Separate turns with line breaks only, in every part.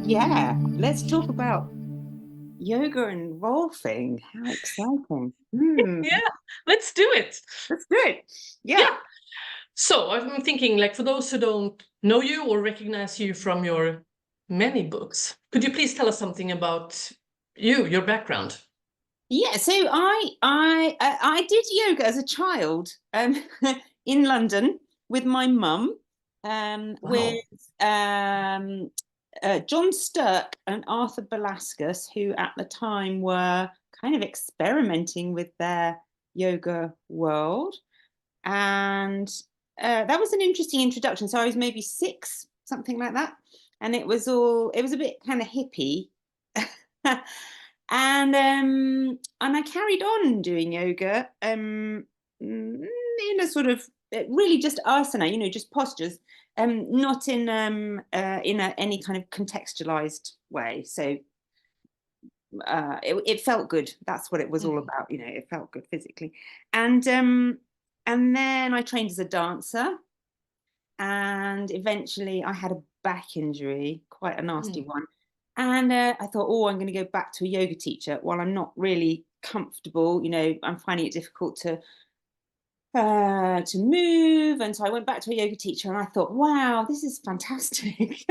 Yeah, let's talk about yoga and rolfing. How exciting.
Yeah, let's do it.
Let's do it.
Yeah. So I'm thinking, like, for those who don't know you or recognize you from your many books, could you please tell us something about you, your background?
Yeah, so I did yoga as a child in London with my mum, with
Wow.
John Stirk and Arthur Velasquez, who at the time were kind of experimenting with their yoga world. And that was an interesting introduction. So I was maybe 6, something like that. And it was a bit kind of hippie. And I carried on doing yoga in a sort of really just asana, just postures, not in any kind of contextualized way. So it felt good. That's what it was all about. It felt good physically. And then I trained as a dancer, and eventually I had a back injury, quite a nasty one. And I thought, oh, I'm going to go back to a yoga teacher. While I'm not really comfortable, I'm finding it difficult to move. And so I went back to a yoga teacher, and I thought, wow, this is fantastic.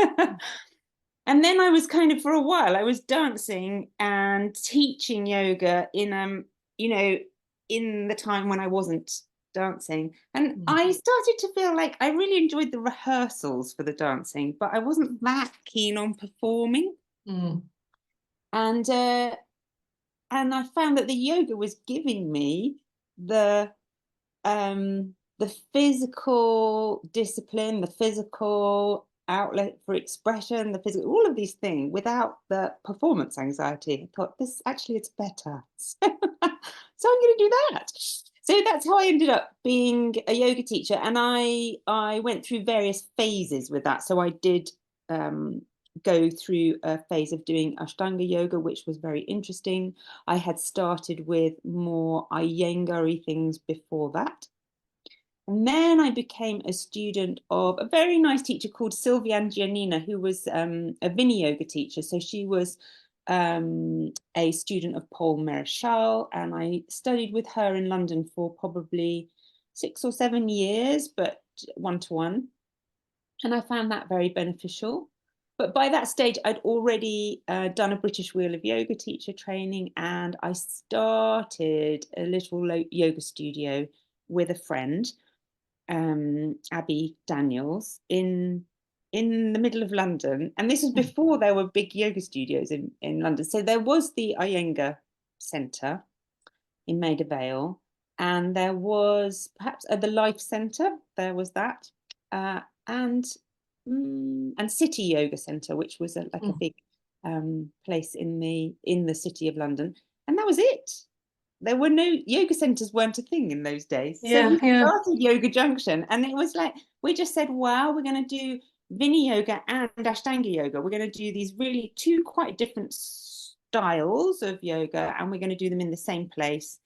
And then I was kind of, for a while, I was dancing and teaching yoga in the time when I wasn't dancing. And I started to feel like I really enjoyed the rehearsals for the dancing, but I wasn't that keen on performing. And I found that the yoga was giving me the physical discipline, the physical outlet for expression, the physical, all of these things without the performance anxiety. I thought, this actually, it's better. So I'm going to do that. So that's how I ended up being a yoga teacher. And I went through various phases with that. So I did go through a phase of doing Ashtanga yoga, which was very interesting. I had started with more Iyengar-y things before that. And then I became a student of a very nice teacher called Sylviane Giannina, who was a Vinyasa teacher. So she was a student of Paul Maréchal, and I studied with her in London for probably 6 or 7 years, but one-to-one. And I found that very beneficial. But by that stage, I'd already done a British Wheel of Yoga teacher training, and I started a little yoga studio with a friend, Abby Daniels, in the middle of London. And this was before there were big yoga studios in London. So there was the Iyengar Centre in Maida Vale, and there was perhaps the Life Centre, there was that, and City Yoga Centre, which was like a big place in the city of London. And that was it. There were no yoga centres, weren't a thing in those days. So we started Yoga Junction, and it was like, we just said, wow, we're going to do Vinyasa and Ashtanga yoga. We're going to do these really 2 quite different styles of yoga, and we're going to do them in the same place,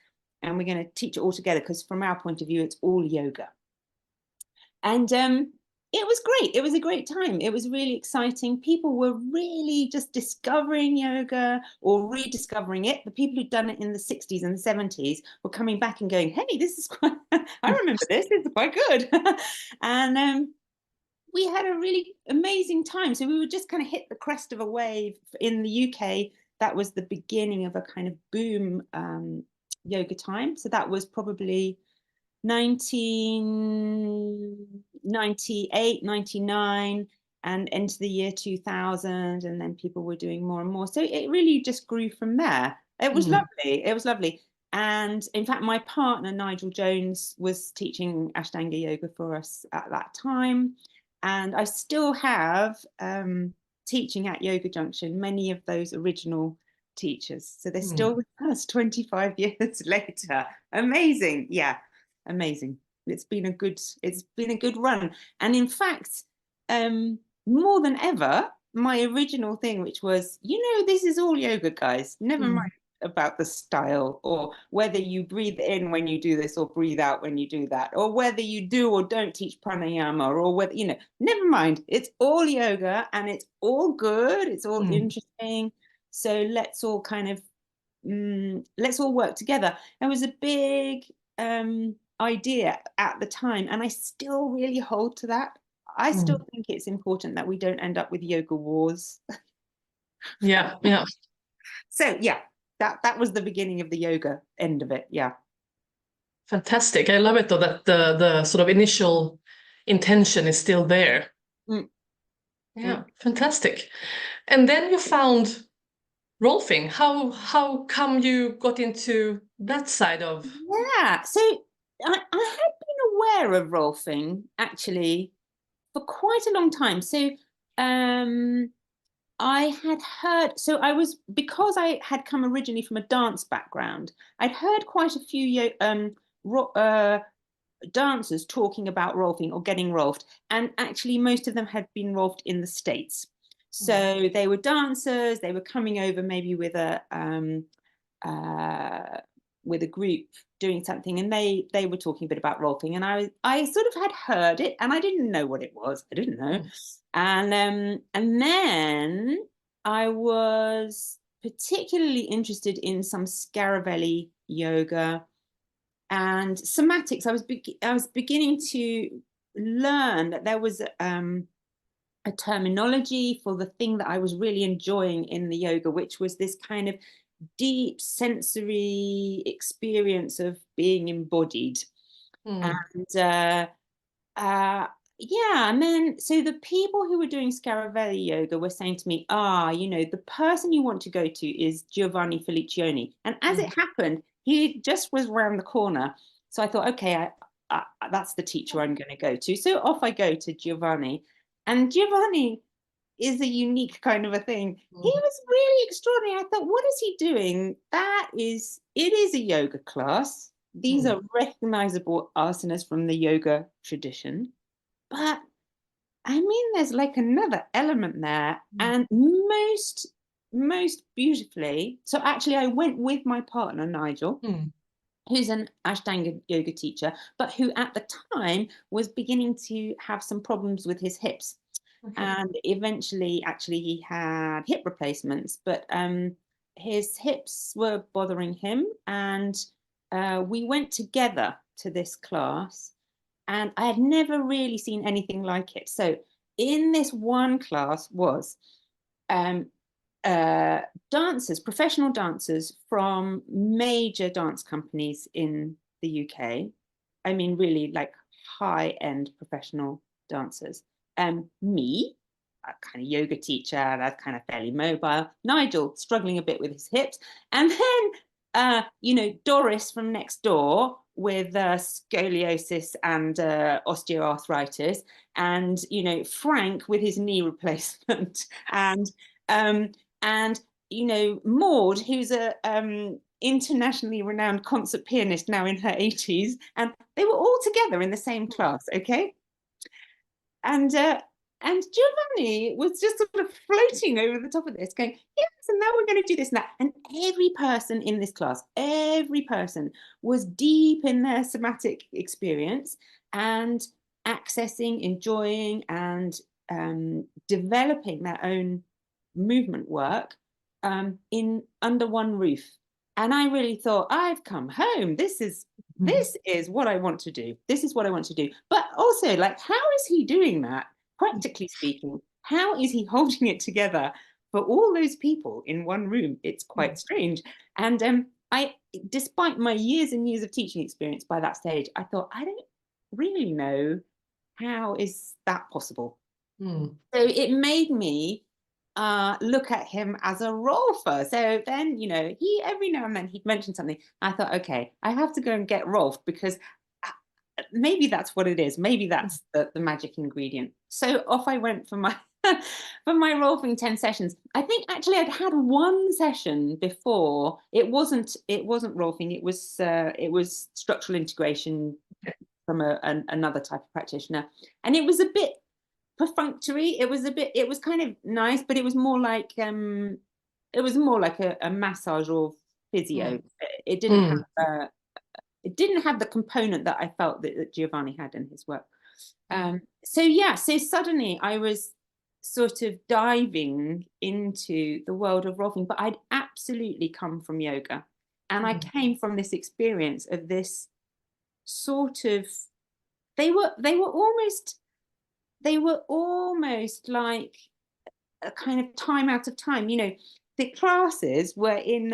and we're going to teach it all together, because from our point of view, it's all yoga. And it was great. It was a great time. It was really exciting. People were really just discovering yoga or rediscovering it. The people who'd done it in the 60s and the 70s were coming back and going, hey, this is quite, I remember this is quite good. And we had a really amazing time. So we would just kind of hit the crest of a wave in the UK. That was the beginning of a kind of boom yoga time. So that was probably 1998, 99, and into the year 2000, and then people were doing more and more. So it really just grew from there. It was lovely. It was lovely. And in fact, my partner, Nigel Jones, was teaching Ashtanga yoga for us at that time. And I still have teaching at Yoga Junction many of those original teachers. So they're still with us 25 years later. Amazing. Yeah. Amazing. It's been a good run. And in fact, more than ever, my original thing, which was, this is all yoga, guys, never mind about the style, or whether you breathe in when you do this or breathe out when you do that, or whether you do or don't teach pranayama, or whether, you know, never mind. It's all yoga and it's all good. It's all interesting. So let's all kind of, let's all work together. It was a big idea at the time, and I still really hold to that. I still think it's important that we don't end up with yoga wars.
Yeah.
So yeah, that was the beginning of the yoga end of it. Yeah.
Fantastic. I love it though that the sort of initial intention is still there. Yeah, fantastic. And then you found Rolfing. How come you got into that side of?
Yeah. So I had been aware of Rolfing actually for quite a long time. So I had heard, so I was, because I had come originally from a dance background, I'd heard quite a few dancers talking about Rolfing or getting Rolfed, and actually most of them had been Rolfed in the States. So they were dancers, they were coming over maybe with a group doing something, and they were talking a bit about Rolfing, and I sort of had heard it, and I didn't know what it was. I didn't know. And then I was particularly interested in some Scaravelli yoga and somatics. I was beginning to learn that there was a terminology for the thing that I was really enjoying in the yoga, which was this kind of deep sensory experience of being embodied. And yeah, and then so the people who were doing Scaravelli yoga were saying to me, you know, the person you want to go to is Giovanni Felicioni. And as it happened, he just was around the corner. So I thought, okay, that's the teacher I'm going to go to. So off I go to Giovanni. And Giovanni is a unique kind of a thing. He was really extraordinary. I thought, what is he doing? It is a yoga class. These are recognizable asanas from the yoga tradition. But I mean, there's like another element there. And most beautifully, so actually I went with my partner, Nigel, who's an Ashtanga yoga teacher, but who at the time was beginning to have some problems with his hips. And eventually, actually, he had hip replacements, but his hips were bothering him. And we went together to this class, and I had never really seen anything like it. So in this one class was dancers, professional dancers from major dance companies in the UK. I mean, really like high-end professional dancers. Me, a kind of yoga teacher, that's kind of fairly mobile. Nigel, struggling a bit with his hips. And then, you know, Doris from next door with scoliosis and osteoarthritis. And, you know, Frank with his knee replacement. And you know, Maud, who's a internationally renowned concert pianist now in her 80s, and they were all together in the same class, okay? And Giovanni was just sort of floating over the top of this, going, yes, and now we're going to do this and that. And every person in this class, every person was deep in their somatic experience and accessing, enjoying, and developing their own movement work in under one roof. And I really thought, I've come home. This is what I want to do. This is what I want to do. But also, like, how is he doing that? Practically speaking, how is he holding it together for all those people in one room? It's quite strange. And despite my years and years of teaching experience by that stage, I thought, I don't really know how is that possible. So it made me look at him as a Rolfer. So then, you know, he every now and then he'd mention something. I thought, okay, I have to go and get Rolf, because maybe that's what it is. Maybe that's the magic ingredient. So off I went for my for my Rolfing 10 sessions. I think actually I'd had one session before. It wasn't Rolfing. It was structural integration from another type of practitioner, and it was a bit perfunctory. It was kind of nice, but it was more like a massage of physio. It didn't have the component that I felt that Giovanni had in his work. So suddenly I was sort of diving into the world of Rolfing, but I'd absolutely come from yoga, and I came from this experience of this sort of, they were almost like a kind of time out of time. You know, the classes were in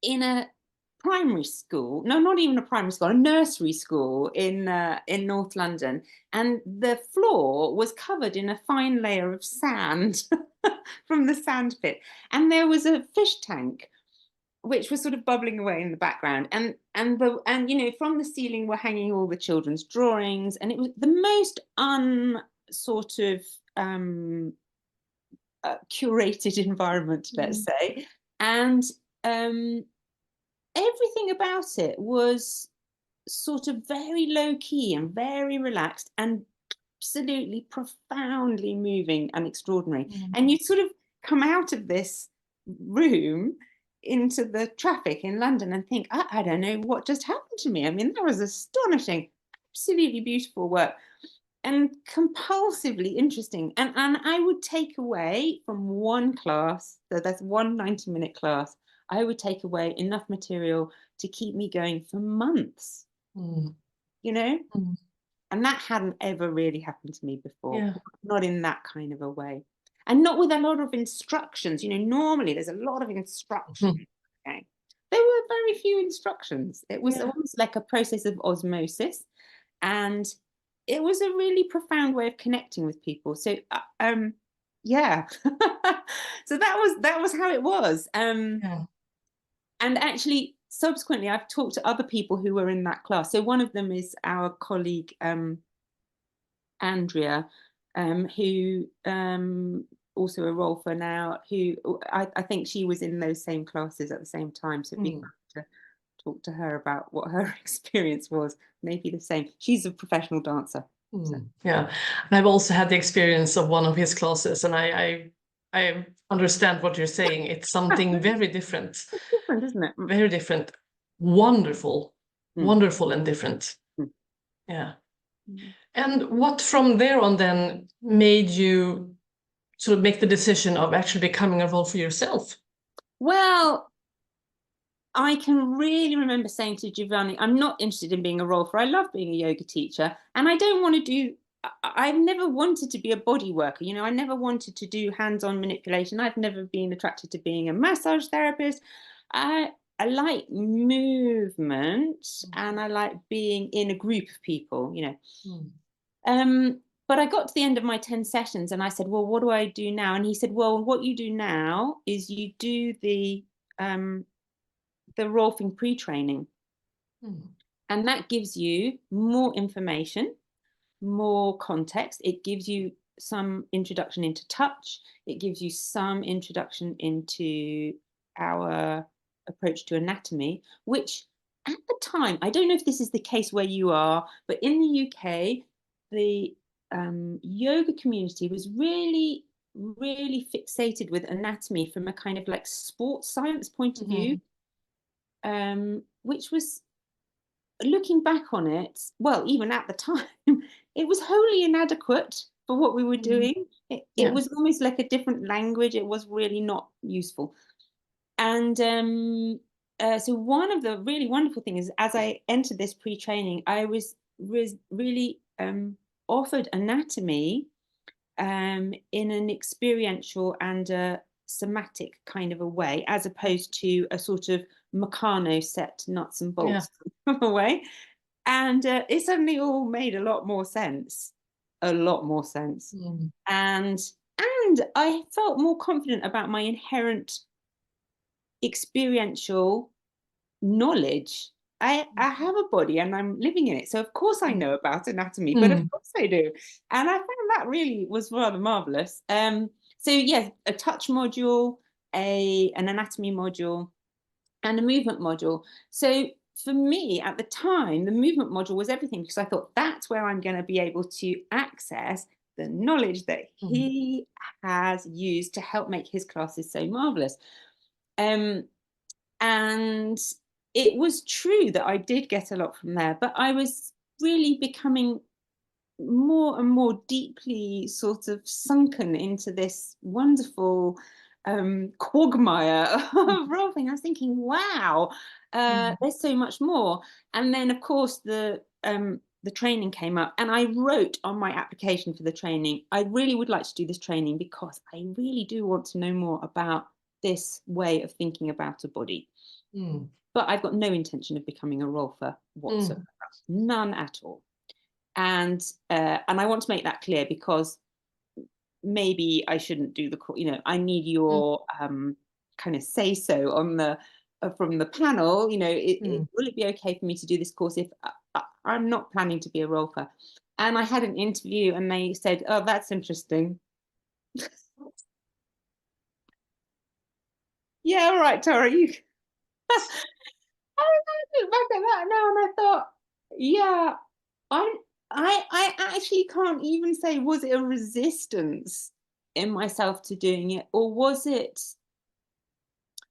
a primary school, no, not even a primary school, a nursery school in North London, and the floor was covered in a fine layer of sand from the sand pit, and there was a fish tank which was sort of bubbling away in the background, and you know, from the ceiling were hanging all the children's drawings, and it was the most curated environment, let's say, and everything about it was sort of very low key and very relaxed and absolutely profoundly moving and extraordinary. And you'd sort of come out of this room into the traffic in London and think, I don't know what just happened to me. I mean, that was astonishing, absolutely beautiful work, and compulsively interesting. And I would take away from one class, so that's one 90-minute class, I would take away enough material to keep me going for months, you know? And that hadn't ever really happened to me before, not in that kind of a way. And not with a lot of instructions. You know, normally there's a lot of instructions. Okay? There were very few instructions. It was almost like a process of osmosis. And it was a really profound way of connecting with people. So, yeah. So that was how it was. And actually, subsequently, I've talked to other people who were in that class. So one of them is our colleague, Andrea, who also a Rolfer now, who I think she was in those same classes at the same time. So it'd be fun to talk to her about what her experience was. Maybe the same. She's a professional dancer. So.
Yeah, and I've also had the experience of one of his classes, and I understand what you're saying. It's something very different.
It's different, isn't it?
Very different. Wonderful, wonderful and different. Yeah. And what from there on then made you sort of make the decision of actually becoming a Rolfer yourself?
Well, I can really remember saying to Giovanni, I'm not interested in being a Rolfer. I love being a yoga teacher, and I don't want to do, I've never wanted to be a body worker. You know, I never wanted to do hands-on manipulation. I've never been attracted to being a massage therapist. I like movement, and I like being in a group of people, you know. But I got to the end of my 10 sessions and I said, well, what do I do now? And he said, well, what you do now is you do the Rolfing pre-training. And that gives you more information, more context. It gives you some introduction into touch. It gives you some introduction into our approach to anatomy, which at the time, I don't know if this is the case where you are, but in the UK, the yoga community was really, really fixated with anatomy from a kind of like sports science point of view, which was, looking back on it, well, even at the time, it was wholly inadequate for what we were doing. It was almost like a different language. It was really not useful. And so one of the really wonderful things is, as I entered this pre-training, I was really offered anatomy in an experiential and a somatic kind of a way, as opposed to a sort of Meccano set nuts and bolts way. And it suddenly all made a lot more sense. And I felt more confident about my inherent experiential knowledge. I have a body and I'm living in it, so of course I know about anatomy, but of course I do. And I found that really was rather marvelous. So yes, a touch module, an anatomy module, and a movement module. So for me at the time, the movement module was everything, because I thought that's where I'm going to be able to access the knowledge that he has used to help make his classes so marvelous. And it was true that I did get a lot from there, but I was really becoming more and more deeply sort of sunken into this wonderful quagmire of Rolfing. I was thinking, wow, there's so much more. And then, of course, the training came up, and I wrote on my application for the training, I really would like to do this training because I really do want to know more about this way of thinking about a body. But I've got no intention of becoming a Rolfer whatsoever, none at all. And I want to make that clear, because maybe I shouldn't do the, I need your kind of say so on the from the panel. Will it be okay for me to do this course if I'm not planning to be a Rolfer? And I had an interview, and they said, "Oh, that's interesting." Yeah, all right, Tara, you. I look back at that now, and I thought, yeah, I actually can't even say, was it a resistance in myself to doing it, or was it,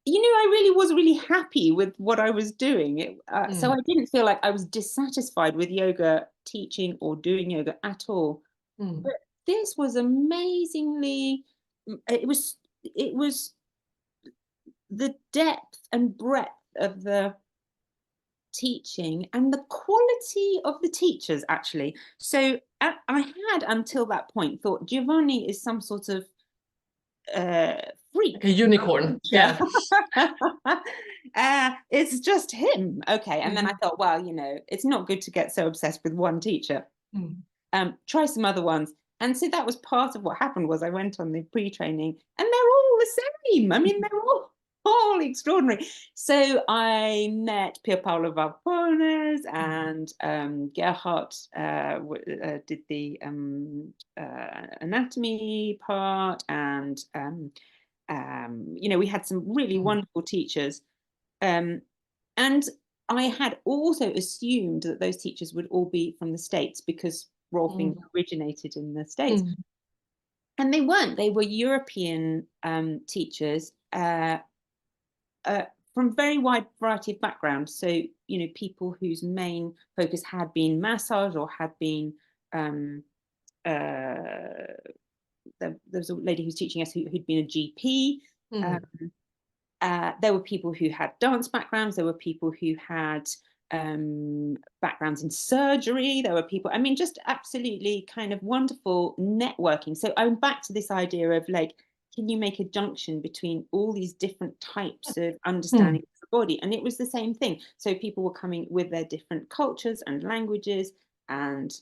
I really was really happy with what I was doing. So I didn't feel like I was dissatisfied with yoga teaching or doing yoga at all. But this was amazingly, it was the depth and breadth of the teaching and the quality of the teachers, actually. So I had, until that point, thought Giovanni is some sort of freak,
like a unicorn. Yeah.
It's just him. Okay. And then I thought, well, it's not good to get so obsessed with one teacher. Try some other ones. And so that was part of what happened. Was I went on the pre-training, and they're all the same. I mean, they're all extraordinary. So I met Pier Paolo Valpones, and Gerhard did the anatomy part, and we had some really wonderful teachers, and I had also assumed that those teachers would all be from the States, because Rolfing originated in the States. And they weren't. They were European teachers from very wide variety of backgrounds. So, people whose main focus had been massage, or had been, there was a lady who's teaching us who'd been a GP. There were people who had dance backgrounds. There were people who had backgrounds in surgery. There were people, just absolutely kind of wonderful networking. So I'm back to this idea of, like, can you make a junction between all these different types of understanding of the body? And it was the same thing. So people were coming with their different cultures and languages and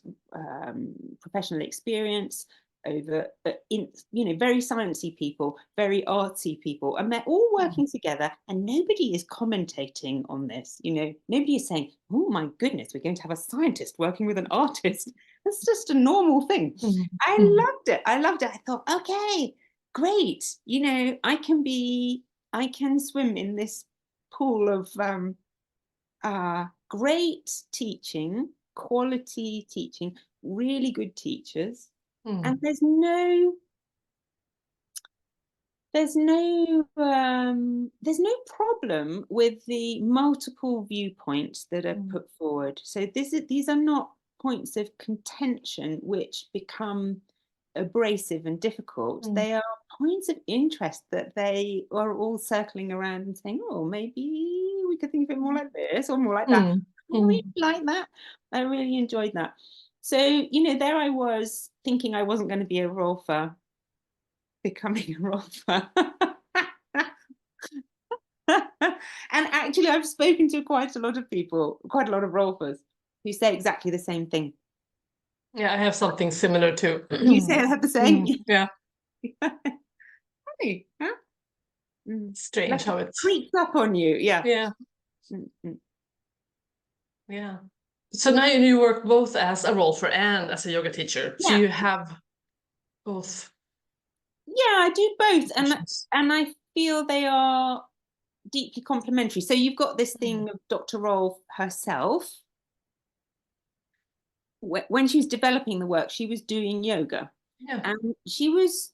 professional experience over, very sciencey people, very artsy people, and they're all working together, and nobody is commentating on this. Nobody is saying, oh my goodness, we're going to have a scientist working with an artist. That's just a normal thing. I loved it. I thought, okay, great. I can swim in this pool of great teaching, quality teaching, really good teachers. And there's no problem with the multiple viewpoints that are put forward. So these are not points of contention which become abrasive and difficult. They are points of interest that they are all circling around and saying, oh, maybe we could think of it more like this or more like that. I really like that. I really enjoyed that. So, there I was thinking I wasn't going to be a Rolfer, becoming a Rolfer. And actually, I've spoken to quite a lot of people, quite a lot of Rolfers, who say exactly the same thing.
Yeah, I have something similar too.
You say I have the same?
Yeah.
Funny, huh?
Strange, like how it
creeps up on you. Yeah.
Yeah. Yeah. So now you work both as a Rolfer and as a yoga teacher. So you have both.
Yeah, I do both, and I feel they are deeply complementary. So you've got this thing of Dr. Rolf herself. When she was developing the work, she was doing yoga, and she was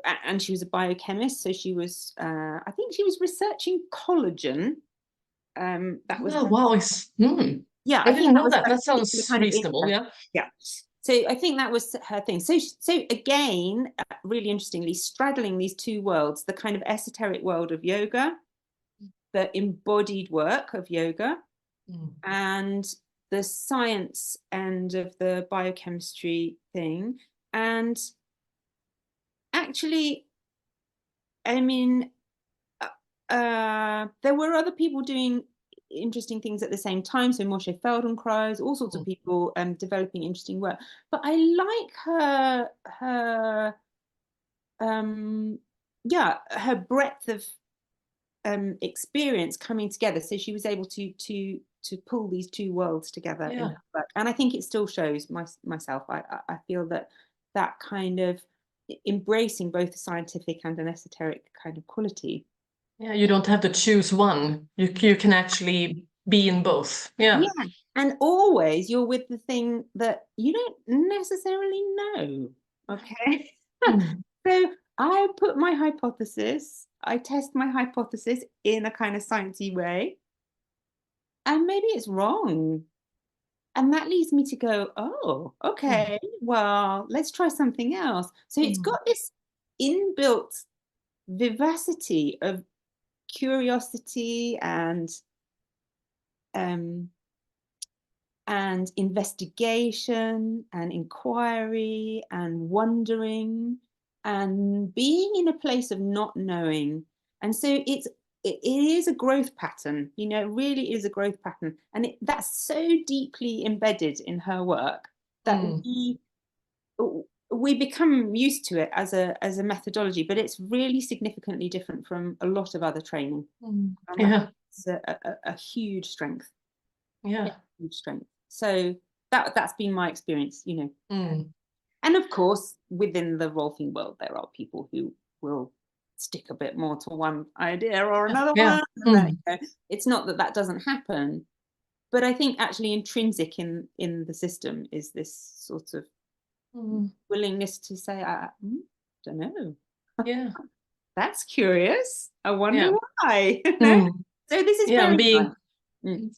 and she was a biochemist, so she was, I think she was researching collagen. That was
Oh, wow.
yeah,
I didn't know
was
that.
her
That sounds
kind of
reasonable.
interest.
Yeah.
Yeah. So I think that was her thing. So again, really interestingly, straddling these two worlds, the kind of esoteric world of yoga, the embodied work of yoga, and the science end of the biochemistry thing. And actually, I mean, there were other people doing interesting things at the same time. So Moshe Feldenkrais, all sorts of people developing interesting work. But I like her her breadth of experience coming together. So she was able to pull these two worlds together in her work, and I think it still shows myself. I feel that kind of embracing both a scientific and an esoteric kind of quality.
Yeah, you don't have to choose one. You can actually be in both. Yeah.
Yeah. And always you're with the thing that you don't necessarily know. Okay. So I put my hypothesis, I test my hypothesis in a kind of sciencey way, and maybe it's wrong. And that leads me to go, oh, okay, well, let's try something else. So it's got this inbuilt vivacity of curiosity and investigation and inquiry and wondering and being in a place of not knowing. And so it is a growth pattern, you know, it really is a growth pattern. And that's so deeply embedded in her work that we become used to it as a methodology, but it's really significantly different from a lot of other training.
Yeah.
It's a huge strength.
Yeah.
Huge strength. So that's been my experience, you know. And of course, within the Rolfing world, there are people who will stick a bit more to one idea or another one. And then, you know, it's not that doesn't happen, but I think actually intrinsic in the system is this sort of willingness to say, I don't know.
Yeah.
That's curious. I wonder
Yeah.
why. So this is very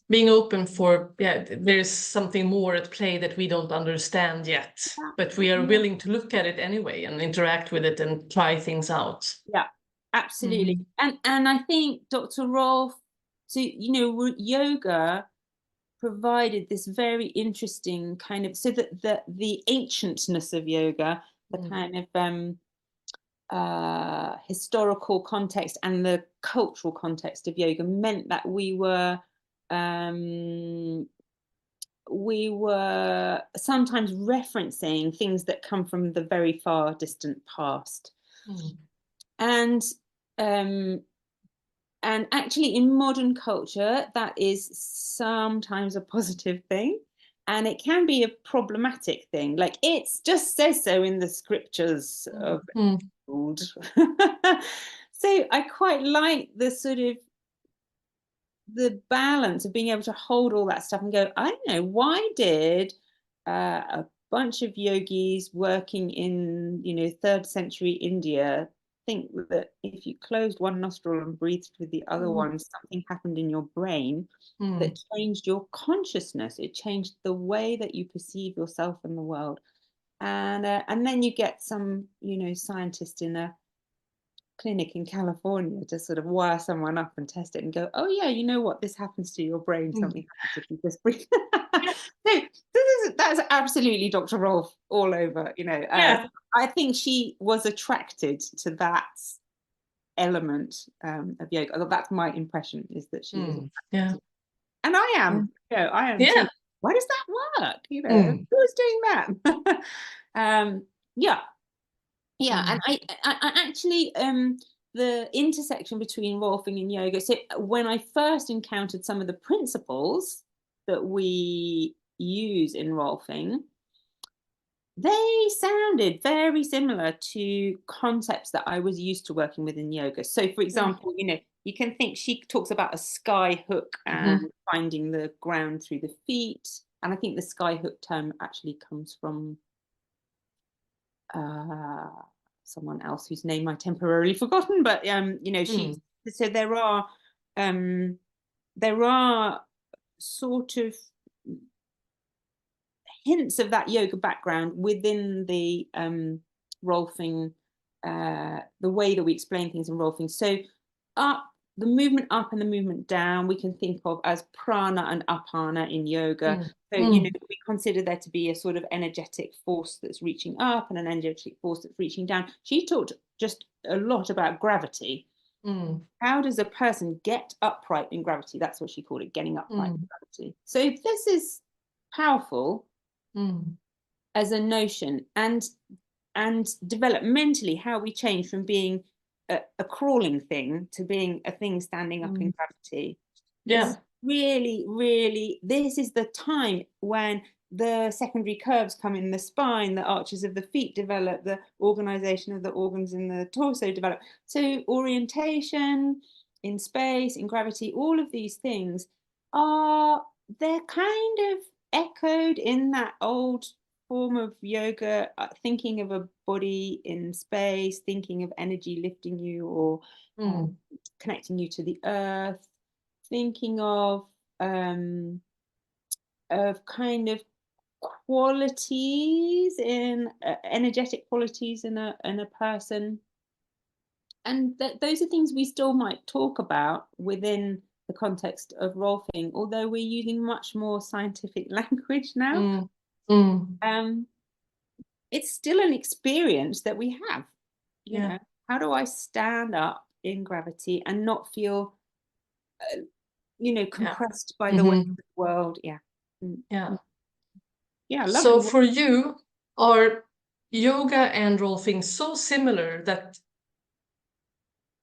being open for, there's something more at play that we don't understand yet, but we are willing to look at it anyway and interact with it and try things out.
Yeah, absolutely. And I think Dr. Rolf, so, you know, yoga provided this very interesting kind of, so that the ancientness of yoga, the kind of historical context and the cultural context of yoga meant that we were sometimes referencing things that come from the very far distant past. And actually in modern culture, that is sometimes a positive thing. And it can be a problematic thing. Like it just says so in the scriptures of old. So I quite like the sort of the balance of being able to hold all that stuff and go, I don't know, why did a bunch of yogis working in, you know, 3rd century India think that if you closed one nostril and breathed with the other one, something happened in your brain that changed your consciousness. It changed the way that you perceive yourself and the world. And then you get some, you know, scientist in a clinic in California to sort of wire someone up and test it and go, oh yeah, you know what, this happens to your brain, something happens if you just breathe. So that's absolutely Dr. Rolf all over, you know. I think she was attracted to that element of yoga. That's my impression, is that she was attracted. And I am, you know, I am too. Why does that work? You know, who's doing that? And I actually the intersection between Rolfing and yoga. So when I first encountered some of the principles that we use in Rolfing, they sounded very similar to concepts that I was used to working with in yoga. So for example, you know, you can think she talks about a sky hook and finding the ground through the feet. And I think the sky hook term actually comes from someone else whose name I temporarily forgotten, but you know, so there are sort of hints of that yoga background within the Rolfing, the way that we explain things in Rolfing. So the movement up and the movement down, we can think of as prana and apana in yoga. So, you know, we consider there to be a sort of energetic force that's reaching up and an energetic force that's reaching down. She talked just a lot about gravity. How does a person get upright in gravity? That's what she called it, getting upright in gravity. So this is powerful as a notion, and developmentally, how we change from being a crawling thing to being a thing standing up in gravity.
Yeah.
It's really, really, this is the time when the secondary curves come in the spine, the arches of the feet develop, the organization of the organs in the torso develop. So orientation in space, in gravity, all of these things they're kind of echoed in that old form of yoga, thinking of a body in space, thinking of energy lifting you or connecting you to the earth, thinking of kind of qualities in energetic qualities in a person, and those are things we still might talk about within the context of Rolfing, although we're using much more scientific language now. It's still an experience that we have. You know, how do I stand up in gravity and not feel, you know, compressed by the weight of the world? Yeah.
So for you, are yoga and Rolfing so similar that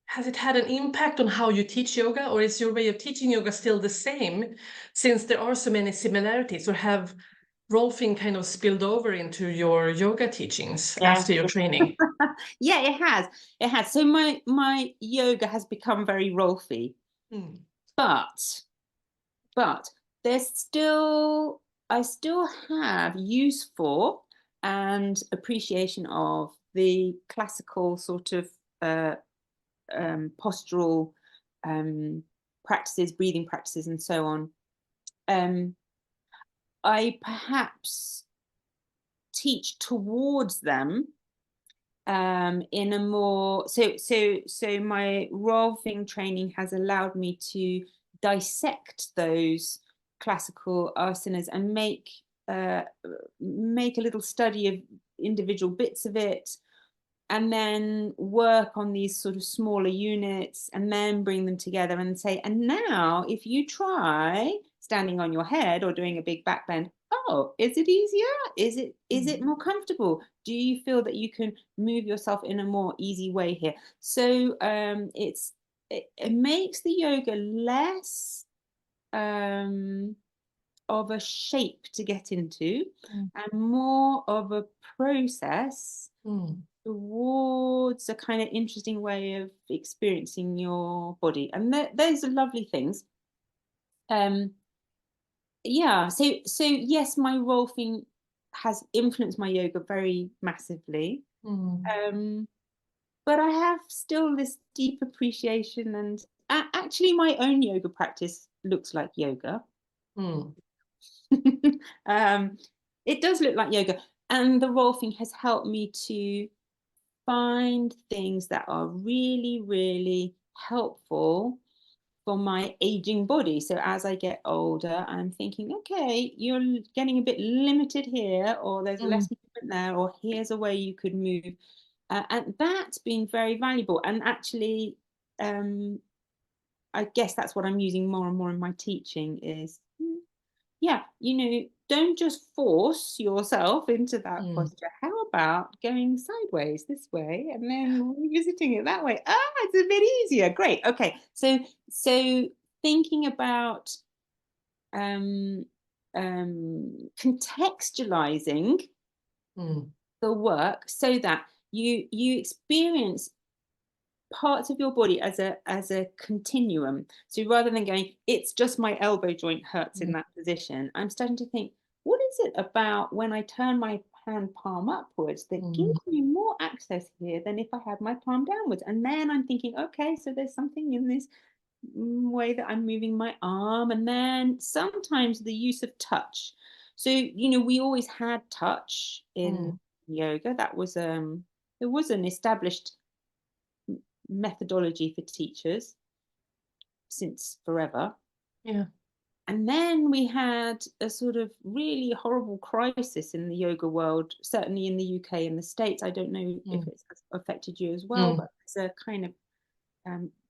has it had an impact on how you teach yoga, or is your way of teaching yoga still the same, since there are so many similarities, or have Rolfing kind of spilled over into your yoga teachings after your training?
Yeah, it has. So my yoga has become very Rolfy, but there's still, I still have use for and appreciation of the classical sort of postural practices, breathing practices, and so on. I perhaps teach towards them in a more, so my Rolfing training has allowed me to dissect those classical asanas and make a little study of individual bits of it, and then work on these sort of smaller units, and then bring them together and say, and now if you try standing on your head or doing a big back bend, oh, is it easier? Is it more comfortable? Do you feel that you can move yourself in a more easy way here? So it makes the yoga less of a shape to get into and more of a process towards a kind of interesting way of experiencing your body. And those are lovely things. Yeah, so yes, my Rolfing has influenced my yoga very massively. But I have still this deep appreciation, and actually my own yoga practice looks like yoga. It does look like yoga, and the Rolfing has helped me to find things that are really, really helpful for my aging body. So as I get older, I'm thinking, okay, you're getting a bit limited here, or there's less movement there, or here's a way you could move. And that's been very valuable. And actually, I guess that's what I'm using more and more in my teaching is, yeah, you know, don't just force yourself into that posture. How about going sideways this way and then revisiting it that way? It's a bit easier. Great. Okay. So thinking about contextualizing the work so that you experience parts of your body as a continuum. So rather than going, it's just my elbow joint hurts in that position, I'm starting to think, what is it about when I turn my hand palm upwards that gives me more access here than if I had my palm downwards. And then I'm thinking, okay, so there's something in this way that I'm moving my arm. And then sometimes the use of touch. So, you know, we always had touch in yoga. That was there was an established methodology for teachers since forever.
Yeah.
And then we had a sort of really horrible crisis in the yoga world, certainly in the UK and the States. I don't know if it's affected you as well, but there's a kind of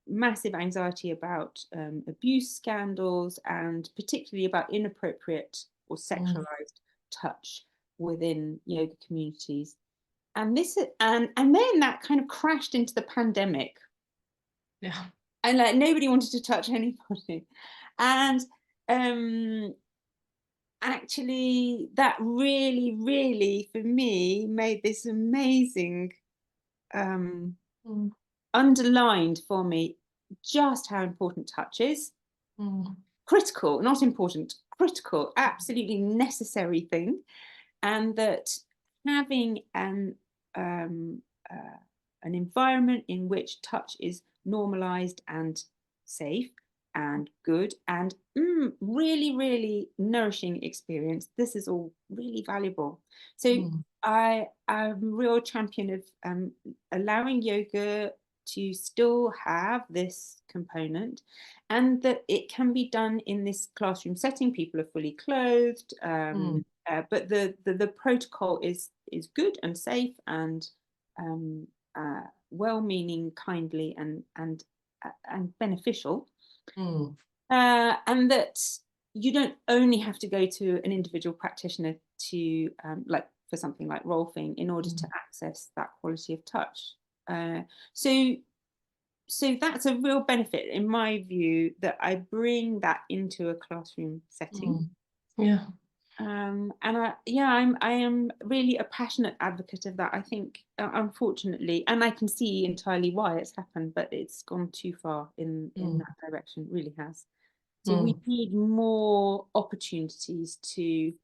massive anxiety about abuse scandals, and particularly about inappropriate or sexualized touch within yoga communities. And this and then that kind of crashed into the pandemic.
Yeah.
And like nobody wanted to touch anybody. And actually that really for me made this amazing underlined for me just how important touch is. Critical, not important, critical, absolutely necessary thing. And that having an environment in which touch is normalized and safe and good and really nourishing experience, this is all really valuable. So I'm a real champion of allowing yoga to still have this component, and that it can be done in this classroom setting. People are fully clothed, but the protocol is good and safe and well-meaning, kindly and beneficial. And that you don't only have to go to an individual practitioner to like for something like Rolfing in order to access that quality of touch. So that's a real benefit in my view, that I bring that into a classroom setting. And I am really a passionate advocate of that. I think unfortunately, and I can see entirely why it's happened, but it's gone too far in that direction. It really has. So we need more opportunities to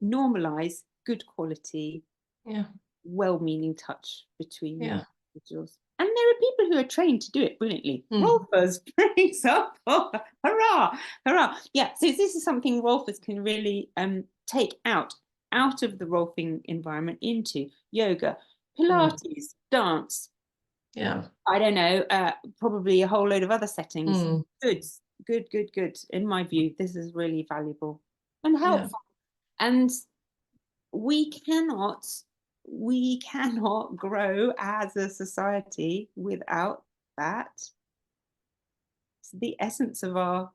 normalize good quality, well-meaning touch between individuals. And there are people who are trained to do it brilliantly. Rolfers, for example, hurrah, hurrah. Yeah, so this is something Rolfers can really take out of the Rolfing environment into yoga, Pilates, dance. I don't know, probably a whole load of other settings. Good. In my view, this is really valuable and helpful. And we cannot grow as a society without that. It's the essence of our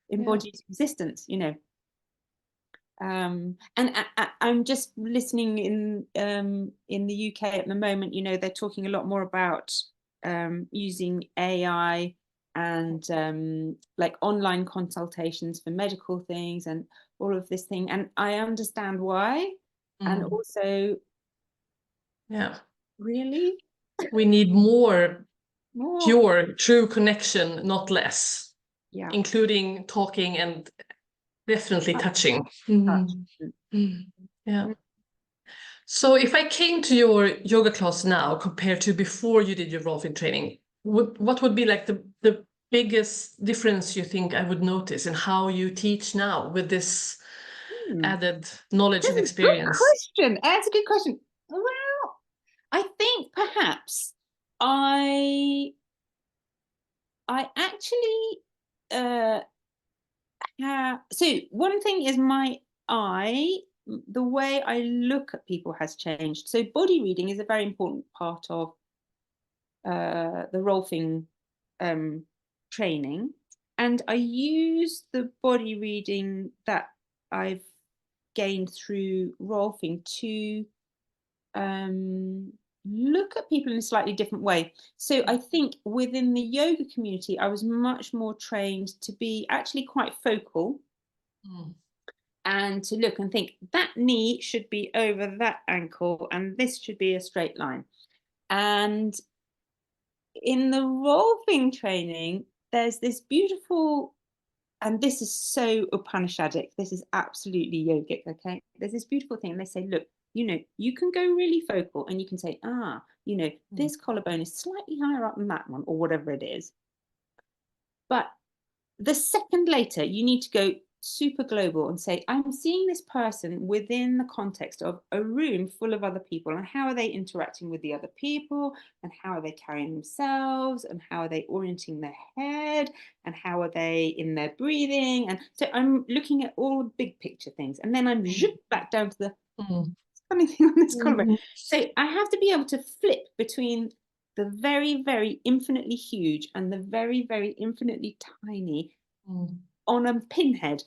embodied existence, you know. And I'm just listening in the UK at the moment, you know, they're talking a lot more about using AI and like online consultations for medical things and all of this thing. And I understand why. And also, really,
we need more pure, true connection, not less. Including talking and definitely touching. So if I came to your yoga class now compared to before you did your Rolfing training, what would be like the biggest difference you think I would notice in how you teach now with this added knowledge and experience?
Good question. That's a good question. Well, I think perhaps I actually so one thing is the way I look at people has changed. So body reading is a very important part of the Rolfing training, and I use the body reading that I've gained through Rolfing to look at people in a slightly different way. So I think within the yoga community, I was much more trained to be actually quite focal and to look and think that knee should be over that ankle and this should be a straight line. And in the Rolfing training, there's this beautiful and this is so Upanishadic, this is absolutely yogic, okay? There's this beautiful thing, they say, look, you know, you can go really focal and you can say, you know, this collarbone is slightly higher up than that one, or whatever it is. But the second later, you need to go super global and say, I'm seeing this person within the context of a room full of other people, and how are they interacting with the other people, and how are they carrying themselves, and how are they orienting their head, and how are they in their breathing. And so I'm looking at all the big picture things, and then I'm back down to the funny thing on this collarbone. So I have to be able to flip between the very, very infinitely huge and the very, very infinitely tiny on a pinhead.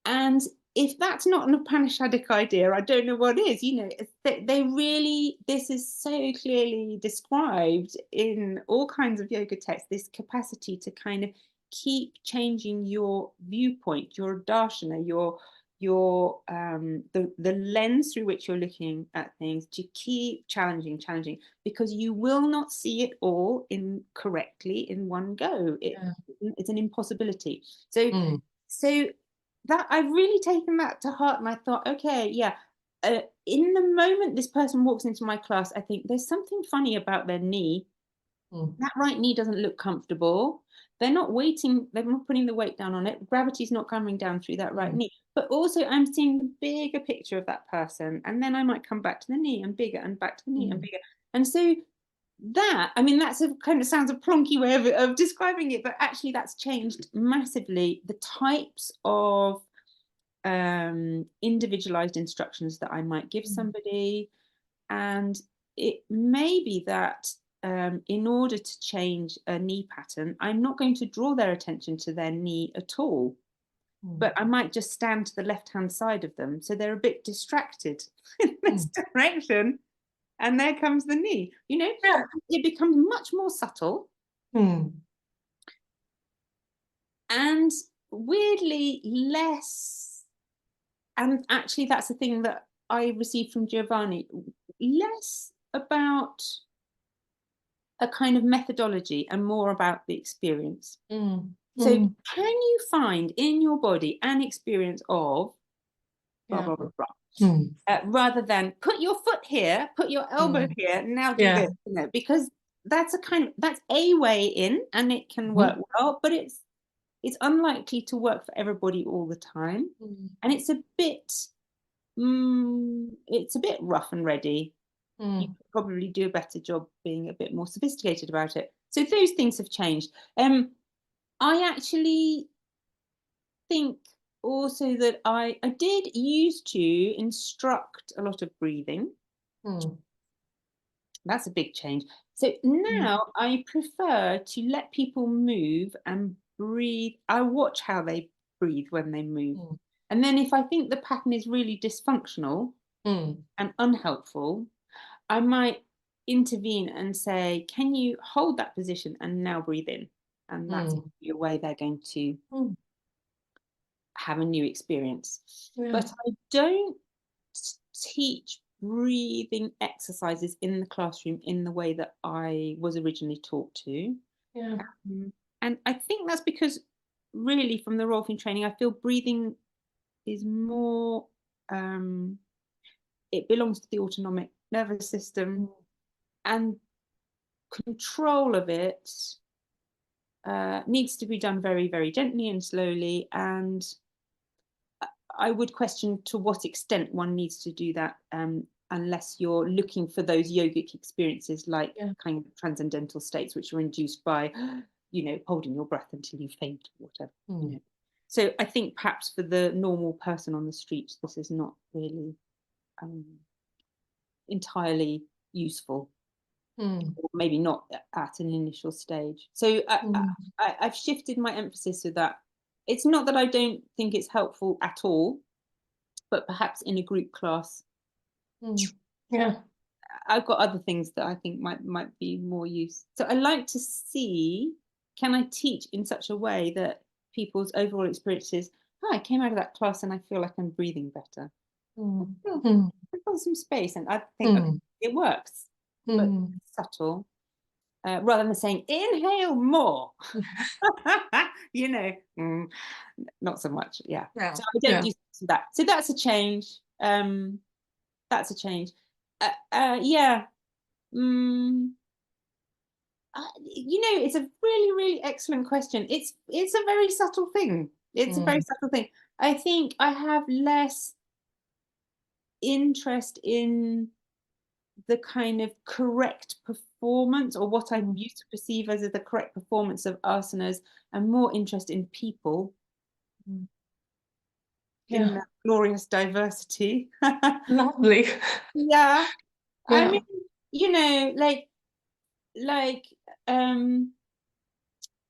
And if that's not an Upanishadic idea, I don't know what is. You know, they really, this is so clearly described in all kinds of yoga texts, this capacity to kind of keep changing your viewpoint, your darshana, the lens through which you're looking at things, to keep challenging, because you will not see it all correctly in one go. It's an impossibility. So that I've really taken that to heart, and I thought, okay, yeah, in the moment this person walks into my class, I think there's something funny about their knee. That right knee doesn't look comfortable. They're not putting the weight down on it. Gravity's not coming down through that right knee. But also I'm seeing the bigger picture of that person. And then I might come back to the knee and bigger, and back to the knee and bigger. And so that, I mean, that's a kind of sounds a plonky way of describing it, but actually that's changed massively the types of individualized instructions that I might give somebody. And it may be that in order to change a knee pattern, I'm not going to draw their attention to their knee at all, but I might just stand to the left-hand side of them, so they're a bit distracted in this direction, and there comes the knee. You know, it becomes much more subtle, and weirdly less. And actually, that's the thing that I received from Giovanni, less about a kind of methodology and more about the experience. So can you find in your body an experience of blah, blah, blah, blah, rather than put your foot here, put your elbow here, now do this, you know, because that's a way in, and it can work well, but it's unlikely to work for everybody all the time. And it's a bit rough and ready. You could probably do a better job being a bit more sophisticated about it. So those things have changed. I actually think also that I did used to instruct a lot of breathing. That's a big change. So now I prefer to let people move and breathe. I watch how they breathe when they move. And then if I think the pattern is really dysfunctional and unhelpful, I might intervene and say, can you hold that position and now breathe in? And that's a way they're going to have a new experience. But I don't teach breathing exercises in the classroom in the way that I was originally taught to. And I think that's because really from the Rolfing training, I feel breathing is more, it belongs to the autonomic nervous system, and control of it needs to be done very, very gently and slowly. And I would question to what extent one needs to do that, unless you're looking for those yogic experiences, like kind of transcendental states, which are induced by, you know, holding your breath until you faint or whatever. You know? So I think perhaps for the normal person on the street, this is not really entirely useful, or maybe not at an initial stage. So I've shifted my emphasis so that it's not that I don't think it's helpful at all, but perhaps in a group class, I've got other things that I think might be more use. So I like to see, can I teach in such a way that people's overall experience is, I came out of that class and I feel like I'm breathing better. I've got some space, and I think okay, it works, but subtle. rather than saying inhale more. You know, not so much. Yeah. So I don't do that. So that's a change. That's a change. Yeah. You know, it's a really, really excellent question. It's a very subtle thing. It's a very subtle thing. I think I have less interest in the kind of correct performance, or what I used to perceive as the correct performance of asanas, and more interest in people, in that glorious diversity.
Lovely.
Yeah. I mean, you know, like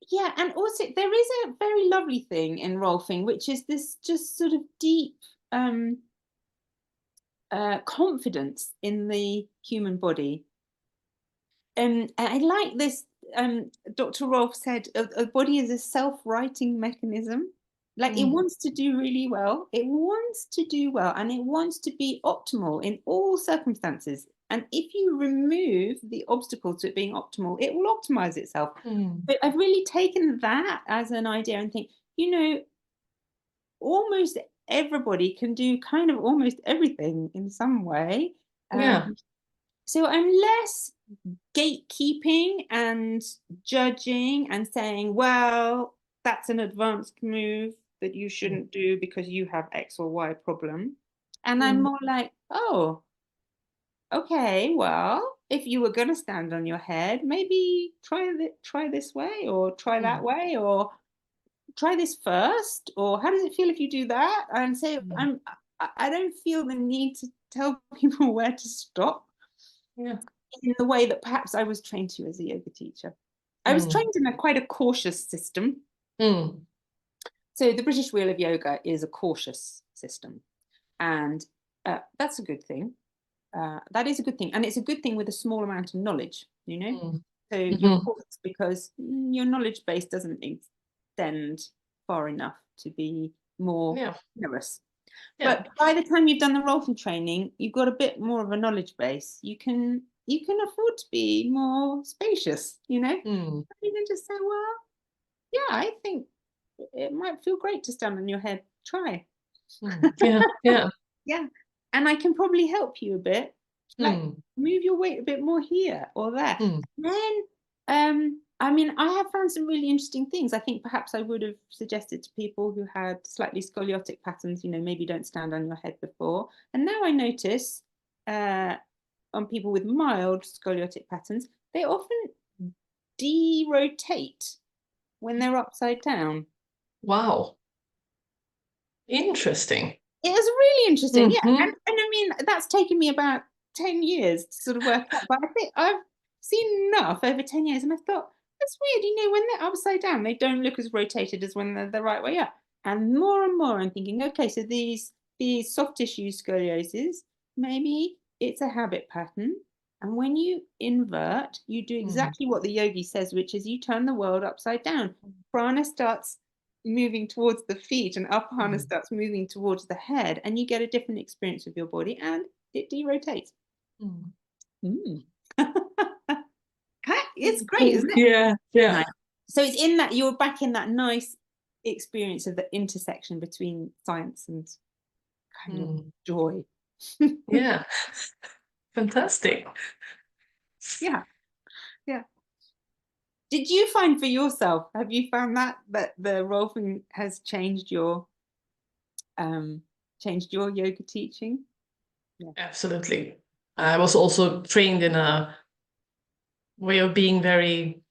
yeah, and also there is a very lovely thing in Rolfing, which is this just sort of deep confidence in the human body. And I like this. Dr. Rolf said a body is a self-writing mechanism. Like, it wants to do really well. It wants to do well, and it wants to be optimal in all circumstances. And if you remove the obstacle to it being optimal, it will optimize itself. But I've really taken that as an idea and think, you know, almost everybody can do kind of almost everything in some way. So I'm less gatekeeping and judging and saying, well, that's an advanced move that you shouldn't do because you have X or Y problem. And I'm more like, oh, okay, well, if you were going to stand on your head, maybe try this way, or try that way, or try this first, or how does it feel if you do that? And say, I don't feel the need to tell people where to stop. In the way that perhaps I was trained to as a yoga teacher. I was trained in quite a cautious system. So the British Wheel of Yoga is a cautious system, and that's a good thing. That is a good thing, and it's a good thing with a small amount of knowledge, you know. So you're cautious because your knowledge base doesn't extend far enough to be more generous. But by the time you've done the Rolfing training, you've got a bit more of a knowledge base. You can afford to be more spacious, you know. You can just say, well, yeah, I think it might feel great to stand on your head. Try. Yeah. And I can probably help you a bit. Like, move your weight a bit more here or there. Then, I mean, I have found some really interesting things. I think perhaps I would have suggested to people who had slightly scoliotic patterns, you know, maybe don't stand on your head before. And now I notice on people with mild scoliotic patterns, they often de-rotate when they're upside down.
Wow. Interesting.
It was really interesting, yeah. And I mean, that's taken me about 10 years to sort of work out. But I think I've seen enough over 10 years, and I thought, that's weird, you know, when they're upside down, they don't look as rotated as when they're the right way up. And more I'm thinking, okay, so these soft tissue scoliosis, maybe it's a habit pattern. And when you invert, you do exactly what the yogi says, which is you turn the world upside down. Prana starts moving towards the feet, and Apana starts moving towards the head, and you get a different experience with your body, and it de-rotates. It's great, isn't it?
Yeah.
Nice. So it's in that, you're back in that nice experience of the intersection between science and kind of joy.
Yeah. Fantastic.
Yeah. Did you find for yourself, have you found that the Rolfing has changed your yoga teaching?
Yeah. Absolutely. I was also trained in a way of being very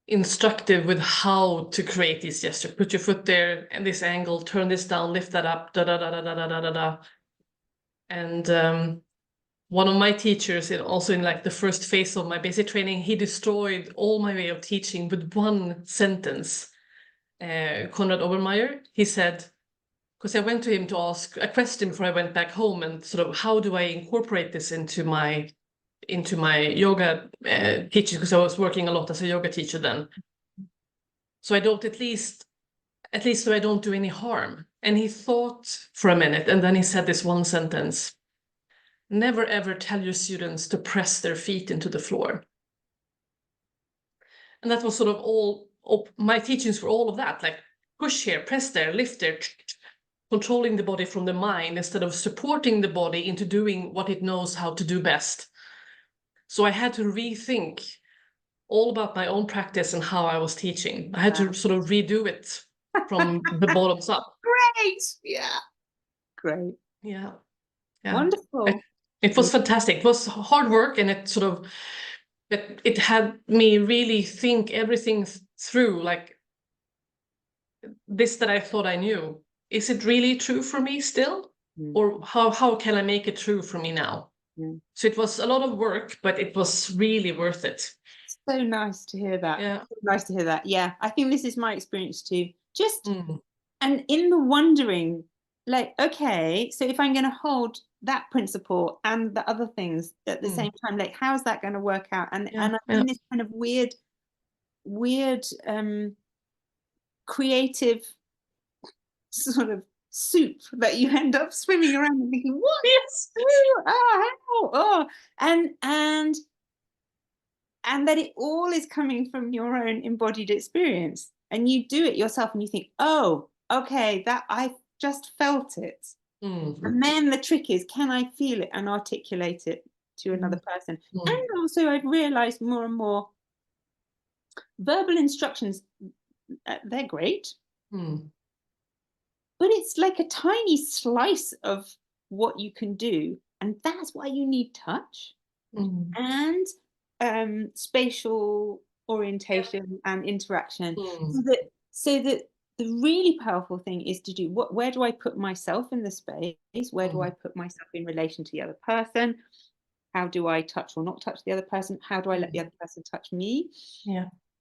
instructive with how to create these gestures. Put your foot there and this angle, turn this down, lift that up, da da da da da da da da. And one of my teachers, also in like the first phase of my basic training, he destroyed all my way of teaching with one sentence. Konrad Obermeier, he said, because I went to him to ask a question before I went back home, and sort of, how do I incorporate this into my yoga teaching, because I was working a lot as a yoga teacher then. So I don't, at least so I don't do any harm. And he thought for a minute, and then he said this one sentence: never ever tell your students to press their feet into the floor. And that was sort of all my teachings were all of that, like push here, press there, lift there, controlling the body from the mind instead of supporting the body into doing what it knows how to do best. So I had to rethink all about my own practice and how I was teaching. I had to sort of redo it from the bottoms up.
Great. Yeah. Great.
Yeah.
Wonderful.
It was fantastic. It was hard work, and it had me really think everything through, like this that I thought I knew. Is it really true for me still? Or how can I make it true for me now? So it was a lot of work, but it was really worth it.
So nice to hear that.
Yeah.
So nice to hear that. Yeah, I think this is my experience too. Just and in the wondering, like, okay, so if I'm going to hold that principle and the other things at the same time, like, how's that going to work out? And I'm in this kind of weird creative sort of soup that you end up swimming around and thinking, what?
Yes.
And that it all is coming from your own embodied experience, and you do it yourself and you think, oh, okay, that I just felt it. And then the trick is, can I feel it and articulate it to another person? And also I've realized more and more verbal instructions, they're great, but it's like a tiny slice of what you can do, and that's why you need touch and spatial orientation and interaction, so that the really powerful thing is to do where do I put myself in the space? Where do I put myself in relation to the other person? How do I touch or not touch the other person? How do I let the other person touch me?